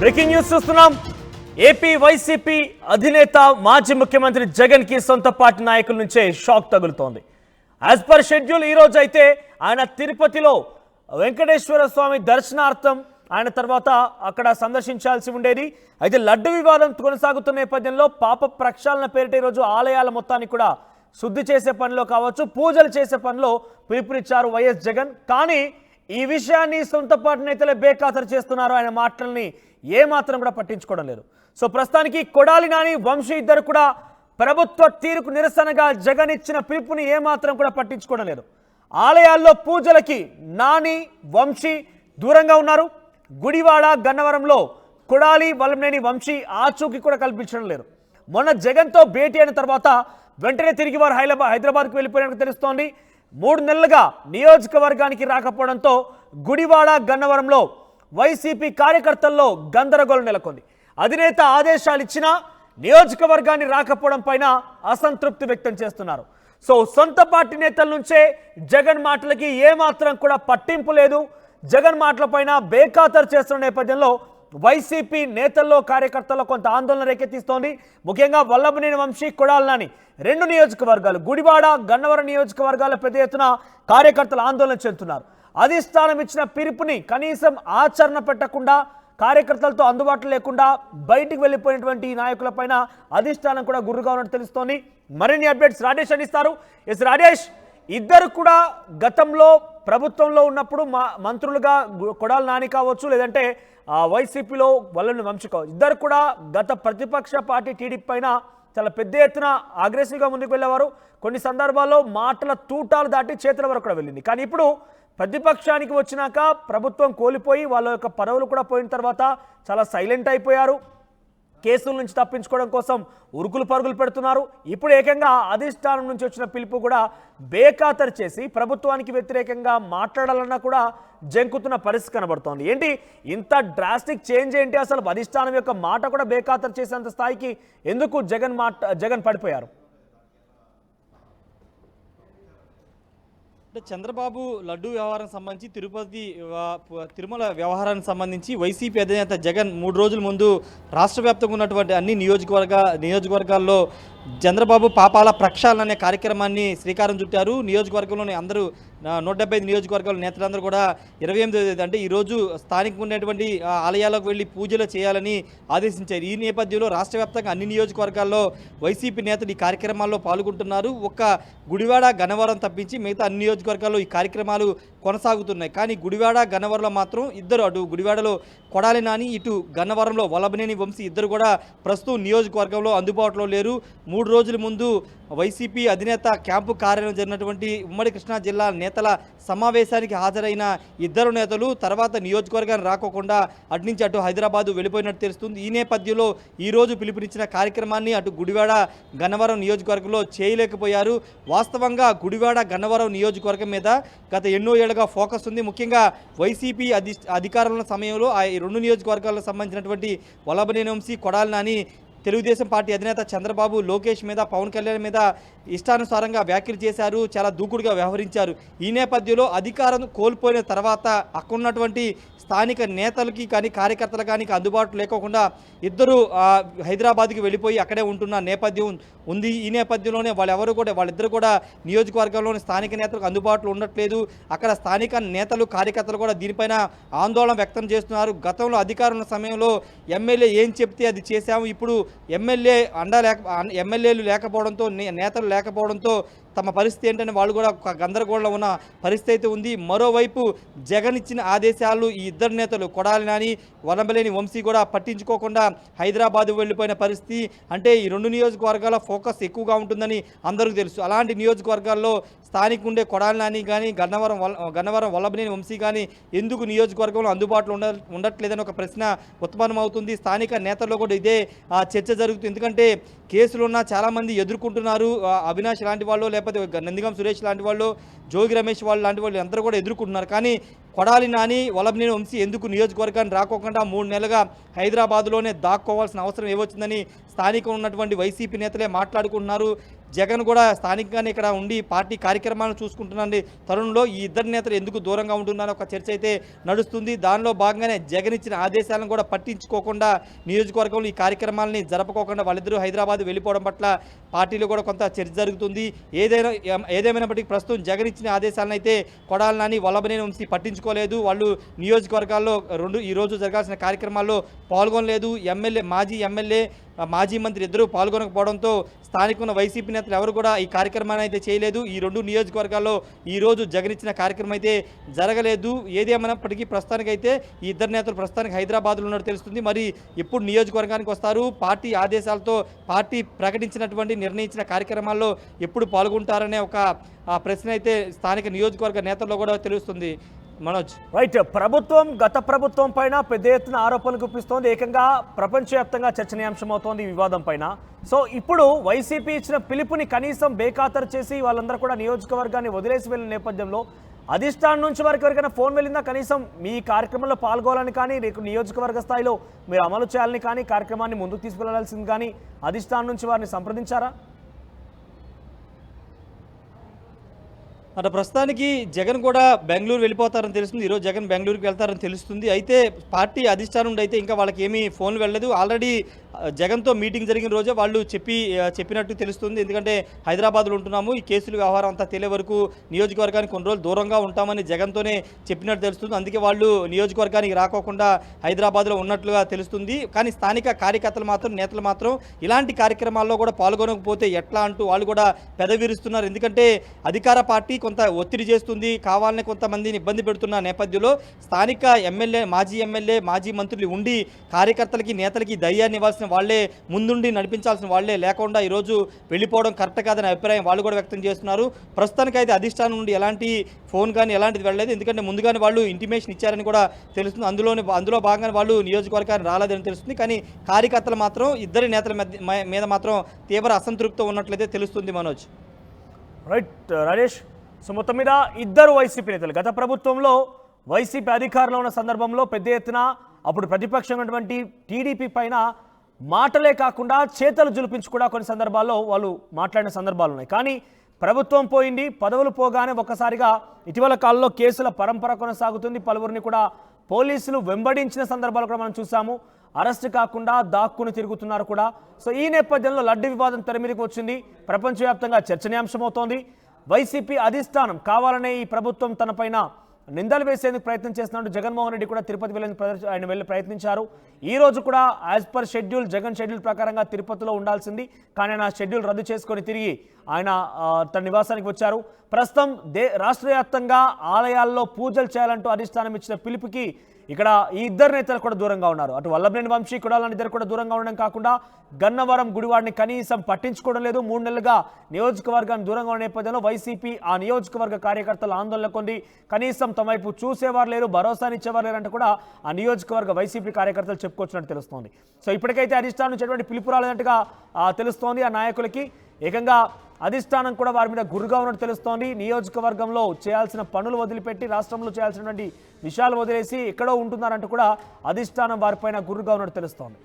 Breaking news చూస్తున్నాం. AP YCP అధినేత మాజీ ముఖ్యమంత్రి జగన్ కి సొంత పార్టీ నాయకుల నుంచే షాక్ తగులుతోంది. యాజ్ పర్ షెడ్యూల్ ఈ రోజు అయితే ఆయన తిరుపతిలో వెంకటేశ్వర స్వామి దర్శనార్థం ఆయన తర్వాత అక్కడ సందర్శించాల్సి ఉండేది. అయితే లడ్డు వివాదం కొనసాగుతున్న నేపథ్యంలో పాప ప్రక్షాళన పేరిట ఈరోజు ఆలయాల మొత్తాన్ని కూడా శుద్ధి చేసే పనిలో కావచ్చు, పూజలు చేసే పనిలో పిలుపునిచ్చారు వైఎస్ జగన్. కానీ ఈ విషయాన్ని సొంత పార్టీ నేతలే బేఖాతరు చేస్తున్నారు. ఆయన మాటల్ని ఏమాత్రం కూడా పట్టించుకోవడం లేదు. సో ప్రస్తుతానికి కొడాలి నాని, వంశీ ఇద్దరు కూడా ప్రభుత్వ తీరుకు నిరసనగా జగన్ ఇచ్చిన పిలుపుని ఏమాత్రం కూడా పట్టించుకోవడం లేదు. ఆలయాల్లో పూజలకి నాని, వంశీ దూరంగా ఉన్నారు. గుడివాడ, గన్నవరంలో కొడాలి, వల్లభనేని వంశీ ఆచూకీ కూడా కల్పించడం లేదు. మొన్న జగన్తో భేటీ అయిన తర్వాత వెంటనే తిరిగి వారు హైదరాబాద్కు వెళ్ళిపోయినట్టు తెలుస్తోంది. 3 నెలలుగా నియోజకవర్గానికి రాకపోవడంతో గుడివాడ, గన్నవరంలో వైసీపీ కార్యకర్తల్లో గందరగోళం నెలకొంది. అధినేత ఆదేశాలు ఇచ్చినా నియోజకవర్గాన్ని రాకపోవడం పైన అసంతృప్తి వ్యక్తం చేస్తున్నారు. సో సొంత పార్టీ నేతల నుంచే జగన్ మాటలకి ఏమాత్రం కూడా పట్టింపు లేదు. జగన్ మాటలపైన బేఖాతరు చేస్తున్న నేపథ్యంలో వైసీపీ నేతల్లో కార్యకర్తల్లో కొంత ఆందోళన రేకెత్తిస్తోంది. ముఖ్యంగా వల్లభనేని వంశీ, కొడాలి నాని 2 నియోజకవర్గాలు గుడివాడ, గన్నవరం నియోజకవర్గాల పెద్ద ఎత్తున కార్యకర్తలు ఆందోళన చెందుతున్నారు. అధిష్టానం ఇచ్చిన పిలుపుని కనీసం ఆచరణ పెట్టకుండా, కార్యకర్తలతో అందుబాటులో లేకుండా బయటికి వెళ్ళిపోయినటువంటి ఈ నాయకులపైన అధిష్టానం కూడా గుర్రుగా ఉన్నట్టు తెలుస్తోంది. మరిన్ని అప్డేట్స్ రాజేష్ అందిస్తారు. ఎస్ రాజేష్, ఇద్దరు కూడా గతంలో ప్రభుత్వంలో ఉన్నప్పుడు మంత్రులుగా కొడాలి నాని కావచ్చు, లేదంటే వైసీపీలో వల్లభనేని వంశీ కావచ్చు, ఇద్దరు కూడా గత ప్రతిపక్ష పార్టీ టీడీపీ పైన చాలా పెద్ద ఎత్తున అగ్రెసివ్గా ముందుకు వెళ్ళేవారు. కొన్ని సందర్భాల్లో మాటల తూటాలు దాటి చేతుల వరకు కూడా వెళ్ళింది. కానీ ఇప్పుడు ప్రతిపక్షానికి వచ్చినాక ప్రభుత్వం కోల్పోయి వాళ్ళ యొక్క పదవులు కూడా పోయిన తర్వాత చాలా సైలెంట్ అయిపోయారు. కేసుల నుంచి తప్పించుకోవడం కోసం ఉరుకులు పరుగులు పెడుతున్నారు. ఇప్పుడు ఏకంగా అధిష్టానం నుంచి వచ్చిన పిలుపు కూడా బేఖాతరు చేసి ప్రభుత్వానికి వ్యతిరేకంగా మాట్లాడాలన్నా కూడా జంకుతున్న పరిస్థితి కనబడుతోంది. ఏంటి ఇంత డ్రాస్టిక్ చేంజ్ ఏంటి? అసలు అధిష్టానం యొక్క మాట కూడా బేఖాతరు చేసేంత స్థాయికి ఎందుకు జగన్ పడిపోయారు? అంటే చంద్రబాబు లడ్డు వ్యవహారం సంబంధించి తిరుమల వ్యవహారానికి సంబంధించి వైసీపీ అధినేత జగన్ 3 రోజుల ముందు రాష్ట్ర వ్యాప్తంగా ఉన్నటువంటి అన్ని నియోజకవర్గాల్లో చంద్రబాబు పాపాల ప్రక్షాళన అనే కార్యక్రమాన్ని శ్రీకారం చుట్టారు. నియోజకవర్గంలోని అందరూ 175 నియోజకవర్గాల నేతలందరూ కూడా 28 అంటే ఈరోజు స్థానికంగా ఉన్నటువంటి ఆలయాలకు వెళ్ళి పూజలు చేయాలని ఆదేశించారు. ఈ నేపథ్యంలో రాష్ట్ర వ్యాప్తంగా అన్ని నియోజకవర్గాల్లో వైసీపీ నేతలు ఈ కార్యక్రమాల్లో పాల్గొంటున్నారు. ఒక్క గుడివాడ, గన్నవరం తప్పించి మిగతా అన్ని నియోజకవర్గాల్లో ఈ కార్యక్రమాలు కొనసాగుతున్నాయి. కానీ గుడివాడ, గన్నవరంలో మాత్రం ఇద్దరు, అటు గుడివాడలో కొడాలి నాని, ఇటు గన్నవరంలో వల్లభనేని వంశీ ఇద్దరు కూడా ప్రస్తుతం నియోజకవర్గంలో అందుబాటులో లేరు. 3 రోజుల ముందు వైసీపీ అధినేత క్యాంపు కార్యాలయం జరిగినటువంటి ఉమ్మడి కృష్ణా జిల్లా నేతల సమావేశానికి హాజరైన ఇద్దరు నేతలు తర్వాత నియోజకవర్గాన్ని రాకోకుండా అటు నుంచి అటు హైదరాబాదు వెళ్ళిపోయినట్టు తెలుస్తుంది. ఈ నేపథ్యంలో ఈరోజు పిలుపునిచ్చిన కార్యక్రమాన్ని అటు గుడివాడ, గన్నవరం నియోజకవర్గంలో చేయలేకపోయారు. వాస్తవంగా గుడివాడ, గన్నవరం నియోజకవర్గం మీద గత ఎన్నో ఏళ్లుగా ఫోకస్ ఉంది. ముఖ్యంగా వైసీపీ అధికారంలో సమయంలో ఆ 2 నియోజకవర్గాలకు సంబంధించినటువంటి వల్లభనేని వంశీ, కొడాలి నాని తెలుగుదేశం పార్టీ అధినేత చంద్రబాబు, లోకేష్ మీద, పవన్ కళ్యాణ్ మీద ఇష్టానుసారంగా వ్యాఖ్యలు చేశారు, చాలా దూకుడుగా వ్యవహరించారు. ఈ నేపథ్యంలో అధికారం కోల్పోయిన తర్వాత అక్కడున్నటువంటి స్థానిక నేతలకి కానీ కార్యకర్తలు కానీ అందుబాటులో లేకోకుండా ఇద్దరు హైదరాబాద్కి వెళ్ళిపోయి అక్కడే ఉంటున్న నేపథ్యం ఉంది. ఈ నేపథ్యంలోనే వాళ్ళిద్దరు కూడా నియోజకవర్గంలోని స్థానిక నేతలకు అందుబాటులో ఉండట్లేదు. అక్కడ స్థానిక నేతలు, కార్యకర్తలు కూడా దీనిపైన ఆందోళన వ్యక్తం చేస్తున్నారు. గతంలో అధికారం సమయంలో ఎమ్మెల్యే ఏం చెప్తే అది చేశాము, ఇప్పుడు ఎమ్మెల్యేలు లేకపోవడంతో, నేతలు లేకపోవడంతో తమ పరిస్థితి ఏంటని వాళ్ళు కూడా ఒక గందరగోళంలో ఉన్న పరిస్థితి అయితే ఉంది. మరోవైపు జగన్ ఇచ్చిన ఆదేశాలు ఈ ఇద్దరు నేతలు కొడాలి నాని, వల్లభనేని వంశీ కూడా పట్టించుకోకుండా హైదరాబాద్ వెళ్ళిపోయిన పరిస్థితి. అంటే ఈ 2 నియోజకవర్గాల ఫోకస్ ఎక్కువగా ఉంటుందని అందరికీ తెలుసు. అలాంటి నియోజకవర్గాల్లో స్థానిక ఉండే కొడాలి నాని కానీ, గన్నవరం వల్లభనేని వంశీ కానీ ఎందుకు నియోజకవర్గంలో అందుబాటులో ఉండట్లేదని ఒక ప్రశ్న ఉత్పన్నమవుతుంది. స్థానిక నేతల్లో కూడా ఇదే చర్చ జరుగుతుంది. ఎందుకంటే కేసులున్న చాలామంది ఎదుర్కొంటున్నారు. అవినాష్ లాంటి వాళ్ళు, లేకపోతే నందిగం సురేష్ లాంటి వాళ్ళు, జోగి రమేష్ వాళ్ళు లాంటి వాళ్ళు అందరూ కూడా ఎదుర్కొంటున్నారు. కానీ కొడాలి నాని, వల్లభనేని వంశీ ఎందుకు నియోజకవర్గాన్ని రాకోకుండా 3 నెలలుగా హైదరాబాద్లోనే దాక్కోవాల్సిన అవసరం ఏమొచ్చిందని స్థానికంగా ఉన్నటువంటి వైసీపీ నేతలే మాట్లాడుకుంటున్నారు. జగన్ కూడా స్థానికంగానే ఇక్కడ ఉండి పార్టీ కార్యక్రమాలను చూసుకుంటున్న తరుణంలో ఈ ఇద్దరు నేతలు ఎందుకు దూరంగా ఉంటున్నారో ఒక చర్చ అయితే నడుస్తుంది. దానిలో భాగంగానే జగన్ ఇచ్చిన ఆదేశాలను కూడా పట్టించుకోకుండా నియోజకవర్గంలో ఈ కార్యక్రమాలని జరపకోకుండా వాళ్ళిద్దరూ హైదరాబాద్ వెళ్ళిపోవడం పట్ల పార్టీలో కూడా కొంత చర్చ జరుగుతుంది. ఏదేమైనప్పటికీ ప్రస్తుతం జగన్ ఇచ్చిన ఆదేశాలను అయితే కొడాలి నాని, వల్లభనేని వంశీ పట్టించుకోలేదు. వాళ్ళు నియోజకవర్గాల్లో ఈ రోజు జరగాల్సిన కార్యక్రమాల్లో పాల్గొనలేదు. మాజీ ఎమ్మెల్యే మాజీ మంత్రి ఇద్దరూ పాల్గొనకపోవడంతో స్థానికున్న వైసీపీ నేతలు ఎవరు కూడా ఈ కార్యక్రమాన్ని అయితే చేయలేదు. ఈ రెండు నియోజకవర్గాల్లో ఈరోజు జగన్ ఇచ్చిన కార్యక్రమం అయితే జరగలేదు. ఏదేమైనప్పటికీ ప్రస్తుతానికైతే ఈ ఇద్దరు నేతలు ప్రస్తుతానికి హైదరాబాద్లో ఉన్నట్టు తెలుస్తుంది. మరి ఎప్పుడు నియోజకవర్గానికి వస్తారు, పార్టీ ఆదేశాలతో పార్టీ ప్రకటించినటువంటి నిర్ణయించిన కార్యక్రమాల్లో ఎప్పుడు పాల్గొంటారనే ఒక ప్రశ్న అయితే స్థానిక నియోజకవర్గ నేతల్లో కూడా తెలుస్తుంది. మనోజ్, రైట్. గత ప్రభుత్వం పైన పెద్ద ఎత్తున ఆరోపణలు గుప్పిస్తోంది. ఏకంగా ప్రపంచవ్యాప్తంగా చర్చనీయాంశం అవుతోంది ఈ వివాదం పైన. సో ఇప్పుడు వైసీపీ ఇచ్చిన పిలుపుని కనీసం బేఖాతరు చేసి వాళ్ళందరూ కూడా నియోజకవర్గాన్ని వదిలేసి వెళ్ళిన నేపథ్యంలో అధిష్టానం నుంచి వారికి ఎవరికైనా ఫోన్ వెళ్ళిందా? కనీసం మీ కార్యక్రమంలో పాల్గొనాలని కానీ, నియోజకవర్గ స్థాయిలో మీరు అమలు చేయాలని కానీ, కార్యక్రమాన్ని ముందుకు తీసుకెళ్లాల్సింది కానీ అధిష్టానం నుంచి వారిని సంప్రదించారా? అంటే ప్రస్తుతానికి జగన్ కూడా బెంగళూరు వెళ్ళిపోతారని తెలుస్తుంది. ఈరోజు జగన్ బెంగళూరుకి వెళ్తారని తెలుస్తుంది. అయితే పార్టీ అధిష్టానం నుండి అయితే ఇంకా వాళ్ళకి ఏమీ ఫోన్లు వెళ్ళలేదు. ఆల్రెడీ జగన్తో మీటింగ్ జరిగిన రోజే వాళ్ళు చెప్పినట్టు తెలుస్తుంది. ఎందుకంటే హైదరాబాద్లో ఉంటున్నాము, ఈ కేసుల వ్యవహారం అంతా తెలియ వరకు నియోజకవర్గానికి కొన్ని రోజులు దూరంగా ఉంటామని జగన్తోనే చెప్పినట్టు తెలుస్తుంది. అందుకే వాళ్ళు నియోజకవర్గానికి రాకోకుండా హైదరాబాద్లో ఉన్నట్లుగా తెలుస్తుంది. కానీ స్థానిక కార్యకర్తలు మాత్రం, నేతలు మాత్రం ఇలాంటి కార్యక్రమాల్లో కూడా పాల్గొనకపోతే ఎట్లా అంటూ వాళ్ళు కూడా పెదవిరుస్తున్నారు. ఎందుకంటే అధికార పార్టీ కొంత ఒత్తిడి చేస్తుంది, కావాలని కొంతమందిని ఇబ్బంది పెడుతున్న నేపథ్యంలో స్థానిక మాజీ ఎమ్మెల్యే మాజీ మంత్రులు ఉండి కార్యకర్తలకి నేతలకి ధైర్యాన్ని ఇవ్వాల్సిన వాళ్ళే, ముందుండి నడిపించాల్సిన వాళ్ళే లేకుండా ఈరోజు వెళ్ళిపోవడం కరెక్ట్ కాదనే అభిప్రాయం వాళ్ళు కూడా వ్యక్తం చేస్తున్నారు. ప్రస్తుతానికైతే అధిష్టానం నుండి ఎలాంటి ఫోన్ కానీ ఎలాంటిది వెళ్ళలేదు. ఎందుకంటే ముందుగానే వాళ్ళు ఇంటిమేషన్ ఇచ్చారని కూడా తెలుస్తుంది. అందులో భాగంగానే వాళ్ళు నియోజకవర్గాన్ని రాలేదని తెలుస్తుంది. కానీ కార్యకర్తలు మాత్రం ఇద్దరి నేతల మీద మాత్రం తీవ్ర అసంతృప్తి ఉన్నట్లయితే తెలుస్తుంది. మనోజ్, రైట్. రాజేష్, సో మొత్తం మీద ఇద్దరు వైసీపీ నేతలు గత ప్రభుత్వంలో వైసీపీ అధికారంలో ఉన్న సందర్భంలో పెద్ద ఎత్తున అప్పుడు ప్రతిపక్షం ఉన్నటువంటి టీడీపీ పైన మాటలే కాకుండా చేతలు జులిపించి కూడా కొన్ని సందర్భాల్లో వాళ్ళు మాట్లాడిన సందర్భాలు ఉన్నాయి. కానీ ప్రభుత్వం పోయింది, పదవులు పోగానే ఒక్కసారిగా ఇటీవల కాలంలో కేసుల పరంపర కొనసాగుతుంది. పలువురిని కూడా పోలీసులు వెంబడించిన సందర్భాలు కూడా మనం చూసాము. అరెస్ట్ కాకుండా దాక్కుని తిరుగుతున్నారు కూడా. సో ఈ నేపథ్యంలో లడ్డు వివాదం తెర మీదకి వచ్చింది, ప్రపంచవ్యాప్తంగా చర్చనీయాంశమవుతోంది. వైసీపీ అధిష్టానం కావాలనే ఈ ప్రభుత్వం తనపైన నిందలు వేసేందుకు ప్రయత్నం చేస్తున్నట్టు జగన్మోహన్ రెడ్డి కూడా తిరుపతి ఆయన వెళ్ళి ప్రయత్నించారు. ఈ రోజు కూడా as per schedule, Jagan schedule ప్రకారంగా తిరుపతిలో ఉండాల్సింది. కానీ ఆయన షెడ్యూల్ రద్దు చేసుకొని తిరిగి ఆయన తన నివాసానికి వచ్చారు. ప్రస్తుతం రాష్ట్ర వ్యాప్తంగా ఆలయాల్లో పూజలు చేయాలంటూ అధిష్టానం ఇచ్చిన పిలుపుకి ఇక్కడ ఈ ఇద్దరు నేతలు కూడా దూరంగా ఉన్నారు. అటు వల్లభనేని వంశీ, కొడాలని ఇద్దరు కూడా దూరంగా ఉండడం కాకుండా గన్నవరం గుడివాడిని కనీసం పట్టించుకోవడం లేదు. 3 నెలలుగా నియోజకవర్గాన్ని దూరంగా ఉన్న నేపథ్యంలో వైసీపీ ఆ నియోజకవర్గ కార్యకర్తల ఆందోళన కొంది. కనీసం తమ వైపు చూసేవారు లేరు, భరోసానిచ్చేవారు లేరంటే కూడా ఆ నియోజకవర్గ వైసీపీ కార్యకర్తలు చెప్పుకొచ్చినట్టు తెలుస్తోంది. సో ఇప్పటికైతే అధిష్టానం నుంచి ఎటువంటి పిలుపు రాలేదంటగా తెలుస్తోంది. ఆ నాయకులకి ఏకంగా అధిష్టానం కూడా వారి మీద గురుగా ఉన్నట్టు తెలుస్తోంది. నియోజకవర్గంలో చేయాల్సిన పనులు వదిలిపెట్టి రాష్ట్రంలో చేయాల్సినటువంటి విషయాలు వదిలేసి ఎక్కడో ఉంటున్నారంటూ కూడా అధిష్టానం వారిపైన గురుగా ఉన్నట్టు తెలుస్తోంది.